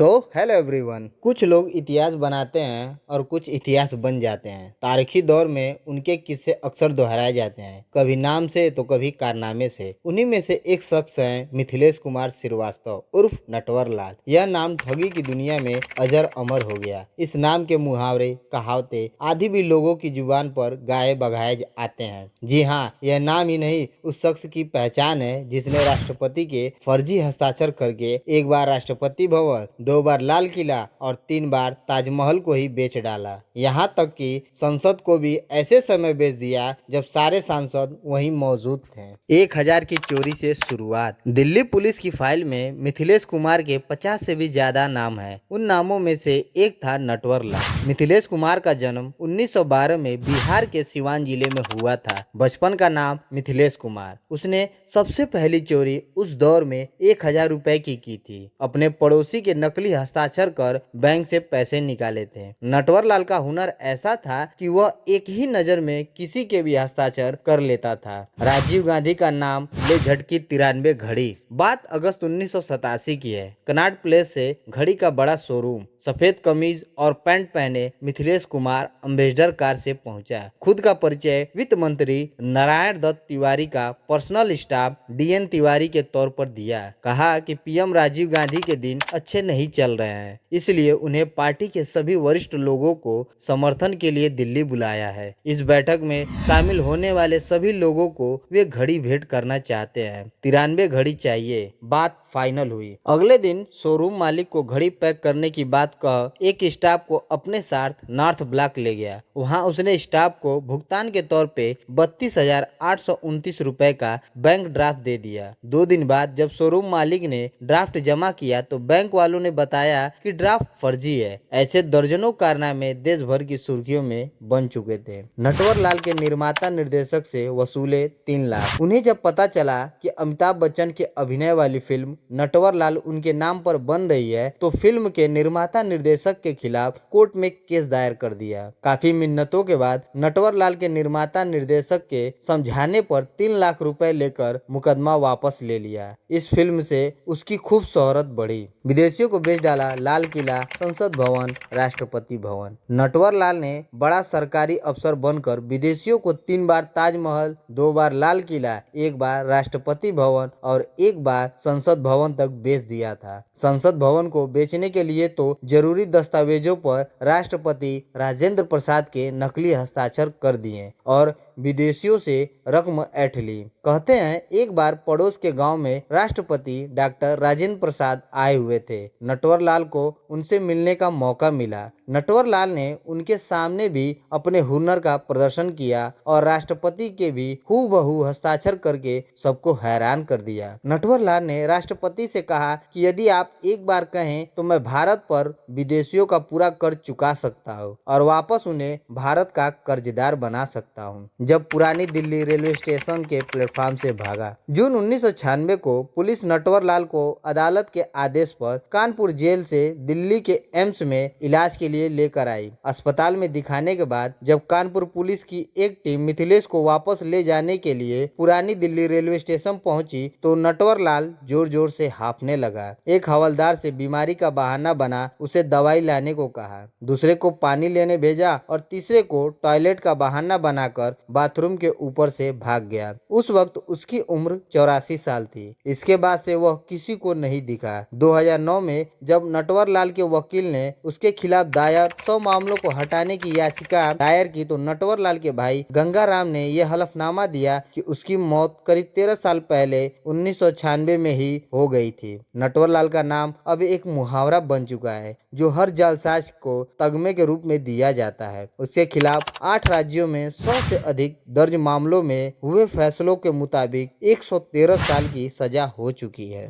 Hello everyone. कुछ लोग इतिहास बनाते हैं और कुछ इतिहास बन जाते हैं। तारीखी दौर में उनके किस्से अक्सर दोहराए जाते हैं, कभी नाम से तो कभी कारनामे से। उन्हीं में से एक शख्स हैं मिथिलेश कुमार श्रीवास्तव उर्फ नटवर लाल। यह नाम ठगी की दुनिया में अजर अमर हो गया। इस नाम के मुहावरे, कहावतें आदि भी लोगों की जुबान पर गाए बगाए आते हैं। जी हाँ, यह नाम ही नहीं, उस शख्स की पहचान है जिसने राष्ट्रपति के फर्जी हस्ताक्षर करके एक बार राष्ट्रपति भवन, 2 बार लाल किला और 3 बार ताजमहल को ही बेच डाला। यहाँ तक कि संसद को भी ऐसे समय बेच दिया जब सारे सांसद वहीं मौजूद थे। 1000 की चोरी से शुरुआत। दिल्ली पुलिस की फाइल में मिथिलेश कुमार के 50 से भी ज्यादा नाम हैं। उन नामों में से एक था नटवर लाल। मिथिलेश कुमार का जन्म 1912 में बिहार के सिवान जिले में हुआ था। बचपन का नाम मिथिलेश कुमार। उसने सबसे पहली चोरी उस दौर में 1000 रुपए की थी। अपने पड़ोसी के नकली हस्ताक्षर कर बैंक से पैसे निकाले थे। नटवर लाल का हुनर ऐसा था कि वह एक ही नजर में किसी के भी हस्ताक्षर कर लेता था। राजीव गांधी का नाम ले झटकी 93 घड़ी। बात अगस्त 1987 की है। कनॉट प्लेस से घड़ी का बड़ा शोरूम सफेद कमीज और पैंट पहने मिथिलेश कुमार अम्बेसडर कार से पहुंचा। खुद का परिचय वित्त मंत्री नारायण दत्त तिवारी का पर्सनल स्टाफ DN तिवारी के तौर पर दिया। कहा कि PM राजीव गांधी के दिन अच्छे नहीं चल रहे हैं, इसलिए उन्हें पार्टी के सभी वरिष्ठ लोगों को समर्थन के लिए दिल्ली बुलाया है। इस बैठक में शामिल होने वाले सभी लोगों को वे घड़ी भेंट करना चाहते हैं। 93 घड़ी चाहिए। बात फाइनल हुई। अगले दिन शोरूम मालिक को घड़ी पैक करने की बात कह एक स्टाफ को अपने साथ नॉर्थ ब्लॉक ले गया। वहां उसने स्टाफ को भुगतान के तौर पे 32,829 रुपए का बैंक ड्राफ्ट दे दिया। 2 दिन बाद जब शोरूम मालिक ने ड्राफ्ट जमा किया तो बैंक वालों ने बताया कि ड्राफ्ट फर्जी है। ऐसे दर्जनों कारनामे देश भर की सुर्खियों में बन चुके थे। नटवर लाल के निर्माता निर्देशक से वसूले 3 लाख। उन्हें जब पता चला कि अमिताभ बच्चन के अभिनय वाली फिल्म नटवर लाल उनके नाम पर बन रही है तो फिल्म के निर्माता निर्देशक के खिलाफ कोर्ट में केस दायर कर दिया। काफी मिन्नतों के बाद नटवर लाल के निर्माता निर्देशक के समझाने पर 3 लाख रुपए लेकर मुकदमा वापस ले लिया। इस फिल्म से उसकी खूब शोहरत बढ़ी। विदेशियों को बेच डाला लाल किला, संसद भवन, राष्ट्रपति भवन। नटवर लाल ने बड़ा सरकारी अफसर बनकर विदेशियों को 3 बार ताजमहल, 2 बार लाल किला, 1 बार राष्ट्रपति भवन और 1 बार संसद भवन तक बेच दिया था। संसद भवन को बेचने के लिए तो जरूरी दस्तावेजों पर राष्ट्रपति राजेंद्र प्रसाद के नकली हस्ताक्षर कर दिए और विदेशियों से रकम ऐंठ ली। कहते हैं एक बार पड़ोस के गांव में राष्ट्रपति डॉक्टर राजेंद्र प्रसाद आए हुए थे। नटवर लाल को उनसे मिलने का मौका मिला। नटवर लाल ने उनके सामने भी अपने हुनर का प्रदर्शन किया और राष्ट्रपति के भी हूबहू हस्ताक्षर करके सबको हैरान कर दिया। नटवर लाल ने राष्ट्रपति से कहा कि यदि आप एक बार कहें तो मैं भारत पर विदेशियों का पूरा कर्ज चुका सकता हूँ और वापस उन्हें भारत का कर्जदार बना सकता हूँ। जब पुरानी दिल्ली रेलवे स्टेशन के प्लेटफॉर्म से भागा। जून 1996 को पुलिस नटवर लाल को अदालत के आदेश पर कानपुर जेल से दिल्ली के एम्स में इलाज के लिए लेकर आई। अस्पताल में दिखाने के बाद जब कानपुर पुलिस की एक टीम मिथिलेश को वापस ले जाने के लिए पुरानी दिल्ली रेलवे स्टेशन पहुंची तो नटवर लाल जोर जोर से हांफने लगा। एक हवलदार से बीमारी का बहाना बना उसे दवाई लाने को कहा, दूसरे को पानी लेने भेजा और तीसरे को टॉयलेट का बहाना बनाकर बाथरूम के ऊपर से भाग गया। उस वक्त उसकी उम्र 84 साल थी। इसके बाद से वह किसी को नहीं दिखा। 2009 में जब नटवर लाल के वकील ने उसके खिलाफ दायर 100 मामलों को हटाने की याचिका दायर की तो नटवर लाल के भाई गंगाराम ने यह हलफनामा दिया कि उसकी मौत करीब 13 साल पहले 1996 में ही हो गई थी। नटवर लाल का नाम अब एक मुहावरा बन चुका है जो हर जालसाज को तगमे के रूप में दिया जाता है। उसके खिलाफ 8 राज्यों में 100 से अधिक दर्ज मामलों में हुए फैसलों के मुताबिक 113 साल की सजा हो चुकी है।